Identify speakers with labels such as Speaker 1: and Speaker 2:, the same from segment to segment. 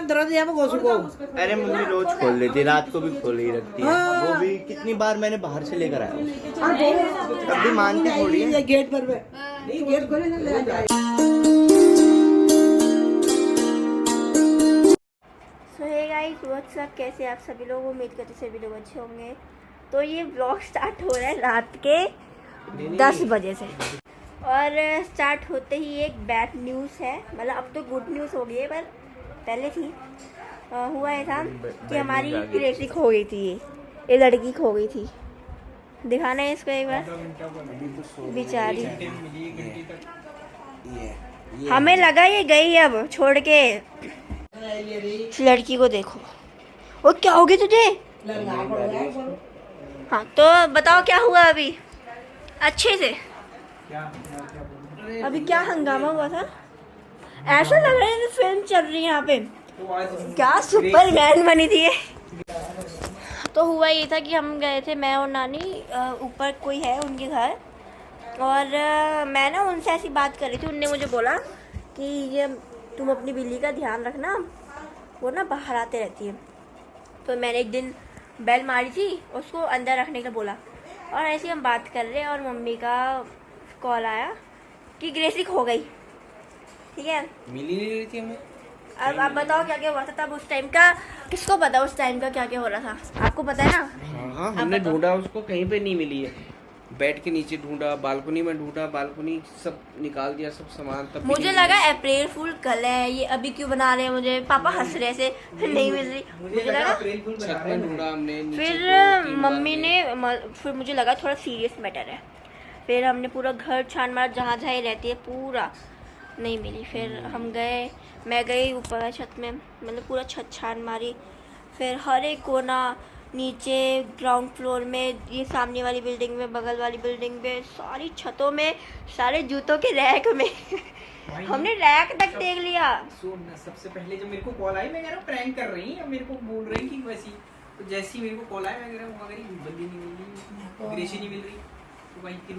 Speaker 1: दरवाजे में घुस को।
Speaker 2: अरे मम्मी रोज खोल देती, रात को भी खोल ही रखती है। वो भी कितनी बार मैंने बाहर से लेकर आया हूँ, तब भी मानती थोड़ी है।
Speaker 1: गेट पर नहीं, गेट खोले ना ले जाए।
Speaker 3: सो हे गाइस व्हाट्स अप, कैसे आप सभी लोग, उम्मीद करते सभी लोग अच्छे होंगे। तो ये ब्लॉग स्टार्ट हो रहा है रात के 10 बजे से, और स्टार्ट होते ही एक बैड न्यूज़ है। मतलब अब तो गुड न्यूज़ हो गई है, पर पहले थी। हुआ ये था कि हमारी क्रेसी खो गई थी। ये लड़की खो गई थी। दिखाना है इसको एक बार, बेचारी। हमें लगा ये गई अब छोड़ के। इस लड़की को देखो, वो क्या हो गया तुझे? हाँ तो बताओ क्या हुआ अभी अच्छे से। अभी क्या हंगामा हुआ था? ऐसा लग रहा है फिल्म चल रही है यहाँ पे, क्या सुपरमैन बनी थी ये। तो हुआ ये था कि हम गए थे, मैं और नानी, ऊपर कोई है उनके घर, और मैं ना उनसे ऐसी बात कर रही थी। उनने मुझे बोला कि ये तुम अपनी बिल्ली का ध्यान रखना, वो ना बाहर आते रहती है। तो मैंने एक दिन बेल मारी थी, उसको अंदर रखने का बोला, और ऐसे हम बात कर रहे हैं और मम्मी का कॉल आया कि ग्रेसी खो गई। ठीक है,
Speaker 4: मिली नहीं रही थी हमें।
Speaker 3: अब आप बताओ क्या क्या हुआ था तब उस टाइम का, किसको पता उस टाइम का क्या क्या हो रहा था? आपको पता है ना?
Speaker 4: हाँ, हमने ढूंढा उसको, कहीं पे नहीं मिली है। बेड के नीचे ढूंढा, बालकनी में ढूंढा, बालकनी सब निकाल दिया, सब सामान। तब
Speaker 3: मुझे लगा अप्रैल फूल कल है ये, अभी क्यों बना रहे हैं मुझे? पापा हंस रहे से नहीं मिल रही, मुझे लगा।
Speaker 4: छत में ढूंढा हमने,
Speaker 3: फिर मम्मी ने, फिर मुझे लगा थोड़ा सीरियस मैटर है। फिर हमने पूरा घर छान मारा, जहाँ जहाँ ही रहती है पूरा, नहीं मिली। फिर हम गए, मैं गई ऊपर छत में, मतलब पूरा छत छान मारी। फिर हर एक कोना, नीचे ग्राउंड फ्लोर में, ये सामने वाली बिल्डिंग में, बगल वाली बिल्डिंग में, सारी छतों में, सारे जूतों के रैक में हमने रैक तक देख लिया।
Speaker 5: सबसे पहले जब मेरे को कॉल आई, मैं कह रहा हूँ प्रैंक कर रही है, मेरे को बोल रही कि वैसी। तो जैसे ही मेरे को कॉल आया, मैं कह रहा हूँ वहाँ गई, बंदी नहीं मिल रही, ग्रेसी नहीं मिल रही। तो भाई फिर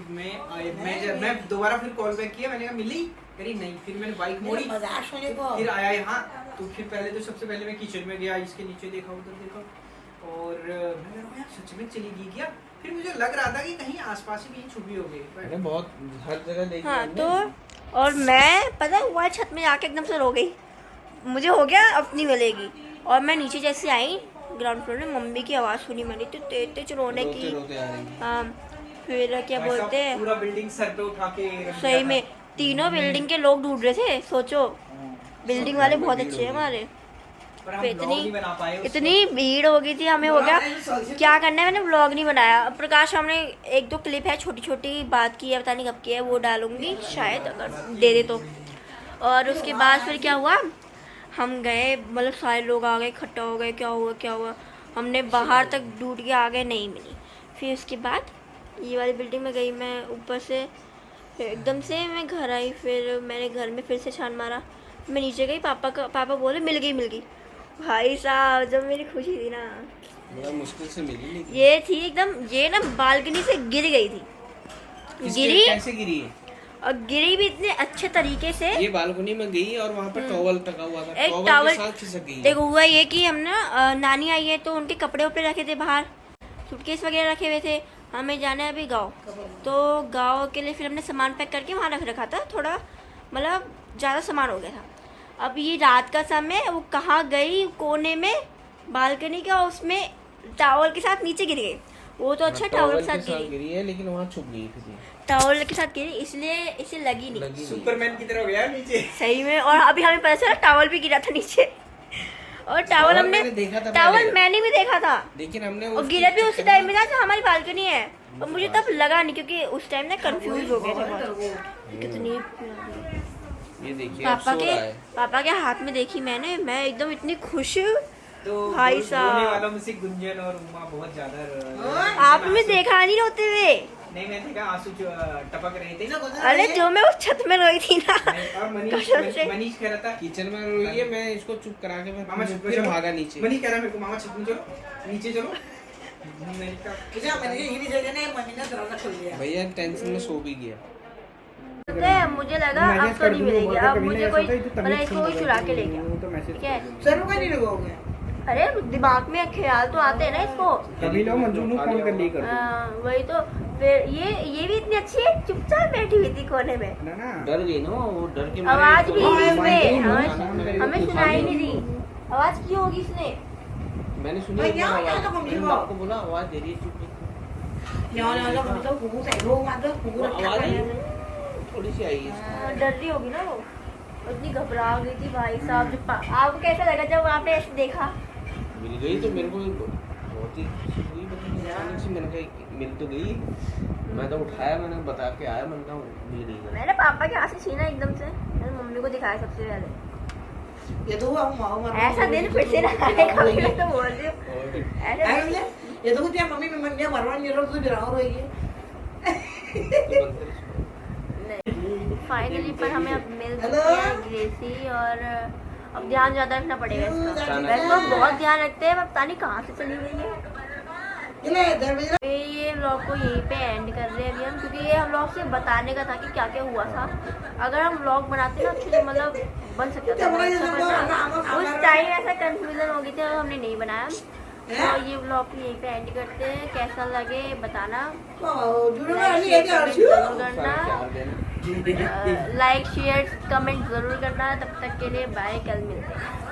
Speaker 5: मैं दोबारा फिर कॉल बैक किया, मैंने कहा मिली, करी नहीं। फिर मैंने बाइक मोड़ी, फिर आया यहाँ। तो फिर पहले तो सबसे पहले मैं किचन में गया, इसके नीचे देखा, उधर देखा, और मैं कह रहा हूँ यार सच में चली गई क्या? फिर मुझे लग रहा था कि कहीं आसपास ही कहीं छुपी हो गई।
Speaker 4: मैंने बहुत हर जगह देखी।
Speaker 3: हाँ तो, और मैं पता हुआ छत में जाके एकदम से रो गई, मुझे हो गया अपनी मिलेगी। और मैं नीचे जैसे आई ग्राउंड फ्लोर में, मम्मी की आवाज़ सुनी मैंने, तो तेज तेज रोने की। हाँ, फिर क्या बोलते हैं,
Speaker 5: पूरा बिल्डिंग सर पे उठा के
Speaker 3: सही में तीनों बिल्डिंग के लोग ढूंढ रहे थे। सोचो, बिल्डिंग वाले बहुत अच्छे हैं हमारे। इतनी भीड़ हो गई थी, हमें हो गया क्या करना है। मैंने व्लॉग नहीं बनाया। प्रकाश हमने एक दो क्लिप है, छोटी छोटी बात की है, पता नहीं कब की है, वो डालूंगी शायद, अगर दे दे तो। और उसके बाद फिर क्या हुआ, हम गए, मतलब सारे लोग आ गए, इकट्ठा हो गए, क्या हुआ क्या हुआ। हमने बाहर तक ढूंढ के आ गए, नहीं मिली। फिर उसके बाद ये वाली बिल्डिंग में गई मैं ऊपर से, फिर एकदम से मैं घर आई। फिर मैंने घर में फिर से छान मारा, मैं नीचे गई, पापा बोले मिल गई। भाई साहब जब मेरी खुशी थी ना,
Speaker 4: बड़ा मुश्किल से मिली। लेकिन
Speaker 3: ये थी एकदम, ये ना बालकनी से गिर गई थी। गिरी
Speaker 4: कैसे गिरी है?
Speaker 3: और गिरी भी इतने अच्छे तरीके से।
Speaker 4: ये बालकनी में गई और वहाँ पर टॉवल टका हुआ था,
Speaker 3: एक
Speaker 4: टॉवल के साथ खिसक गई।
Speaker 3: देखो हुआ ये कि हम ना, नानी आई है तो उनके कपड़े उपड़े रखे थे बाहर, सूटकेस वगैरह रखे हुए थे। हमें जाना है अभी गाँव, तो गाँव के लिए फिर हमने सामान पैक करके वहाँ रख रखा था। थोड़ा मतलब ज़्यादा सामान हो गया था। अब ये रात का समय, वो कहाँ गई, कोने में बालकनी का, उसमें टॉवल के साथ नीचे गिर गई। वो तो अच्छा टॉवल के साथ
Speaker 4: गिरी है, लेकिन वहाँ छुप गई थी।
Speaker 3: टॉवल के साथ गिरी, इसलिए इसे लगी नहीं।
Speaker 5: सुपरमैन की तरह गया नीचे
Speaker 3: सही में। और अभी हमें पता चला टॉवल भी गिरा था नीचे, और टॉवल हमने
Speaker 4: देखा था,
Speaker 3: टॉवल मैंने भी देखा था,
Speaker 4: लेकिन हमने
Speaker 3: और गिरा भी उसी टाइम में था जो हमारी बालकनी है। और मुझे तब लगा नहीं, क्योंकि उस टाइम ना कंफ्यूज हो गए थे बहुत। कितनी
Speaker 4: ये देखिए
Speaker 3: पापा के हाथ में देखी मैंने, मैं एकदम इतनी खुश।
Speaker 5: तो
Speaker 3: भाई साहब,
Speaker 5: रोने वालों में से गुंजन और उमा बहुत ज्यादा।
Speaker 3: आपने देखा नहीं रोते हुए?
Speaker 5: नहीं, मैं देखा आंसू टपक रहे थे ना।
Speaker 3: अरे जो मैं उस छत में रोई थी ना।
Speaker 5: और मनीष कह रहा था
Speaker 4: किचन में रोई है, मैं इसको चुप करा के मैं
Speaker 5: मामा
Speaker 4: फिर भागा नीचे।
Speaker 5: मनीष कह रहा मेरे को, मामा छत में चलो, नीचे चलो।
Speaker 1: मैंने कहा, मम्मी ने दरवाजा खोल दिया।
Speaker 4: भैया टेंशन में सो भी गया।
Speaker 3: मुझे लगा अब तो नहीं मिलेगी, अब मुझे कोई मतलब इसको कोई चुरा के ले गया, ठीक है।
Speaker 1: सर को नहीं लगाओगे?
Speaker 3: अरे दिमाग में ख्याल तो आते हैं ना इसको।
Speaker 4: कभी लो मंजू को फोन कर ली कर
Speaker 3: वही तो। फिर ये भी इतनी अच्छी है, चुपचाप बैठी हुई थी कोने में,
Speaker 4: ना
Speaker 5: डर गई ना वो, डर के
Speaker 3: आवाज भी इसमें
Speaker 5: हमें
Speaker 3: हमें सुनाई नहीं दी। आवाज की होगी इसने?
Speaker 5: मैंने सुनी
Speaker 1: भाई, यहाँ
Speaker 5: आवाज,
Speaker 1: तो कम नहीं
Speaker 5: मैंने
Speaker 1: हुआ।
Speaker 5: आपको बोला आवाज दे रही है, चुप
Speaker 1: nhỏ nhỏ cho mình tôi cũng phải rô mà tôi cũng
Speaker 5: वो
Speaker 1: được
Speaker 5: आवाज
Speaker 1: chắc
Speaker 5: थोड़ी सी आई है इसमें।
Speaker 3: डर रही होगी ना वो, इतनी घबरा गई थी भाई साहब। जब आपको कैसा लगा जब आपने ऐसे देखा?
Speaker 5: मिल गई तो मेरे को बहुत ही खुशी हुई, मतलब अचानक से मैंने कहा मिल तो गई। मैं तो उठाया, मैंने बता के आया, मैंने कहा मिल गई।
Speaker 3: मैंने पापा के हाथ से छीना एकदम से, मैंने मम्मी को दिखाया सबसे पहले।
Speaker 1: ये तो ông mở mà
Speaker 3: ऐसा दिन फिर से ना आएगा, मैं तो बोल रही हूँ ऐसा
Speaker 1: em nhé ये तो क्या mummy mình nhớ mà nó như nó cứ rau rồi ये
Speaker 3: फाइनली पर हमें अब मिल
Speaker 1: हेलो।
Speaker 3: चुकी है ग्रेसी, और अब ध्यान ज्यादा रखना पड़ेगा इसका। वैसे तो बहुत ध्यान रखते हैं, पता नहीं कहाँ से चली गई है।
Speaker 1: cái này tại vì
Speaker 3: ये व्लॉग को यहीं पे एंड कर रहे हैं अभी हम, क्योंकि ये हम व्लॉग सिर्फ बताने का था कि क्या क्या हुआ था। अगर हम व्लॉग बनाते ना अच्छे से, मतलब बन सकता था, अच्छा बन सकता। उस टाइम ऐसा कंफ्यूजन हो गई थी और हमने नहीं बनाया। तो ये व्लॉग को यहीं पे एंड करते हैं। कैसा लगे बताना,
Speaker 1: chú nó như vậy
Speaker 3: comment
Speaker 1: chứ
Speaker 3: जरूर करना, लाइक शेयर कमेंट जरूर करना। तब तक के लिए बाय, कल मिलते हैं।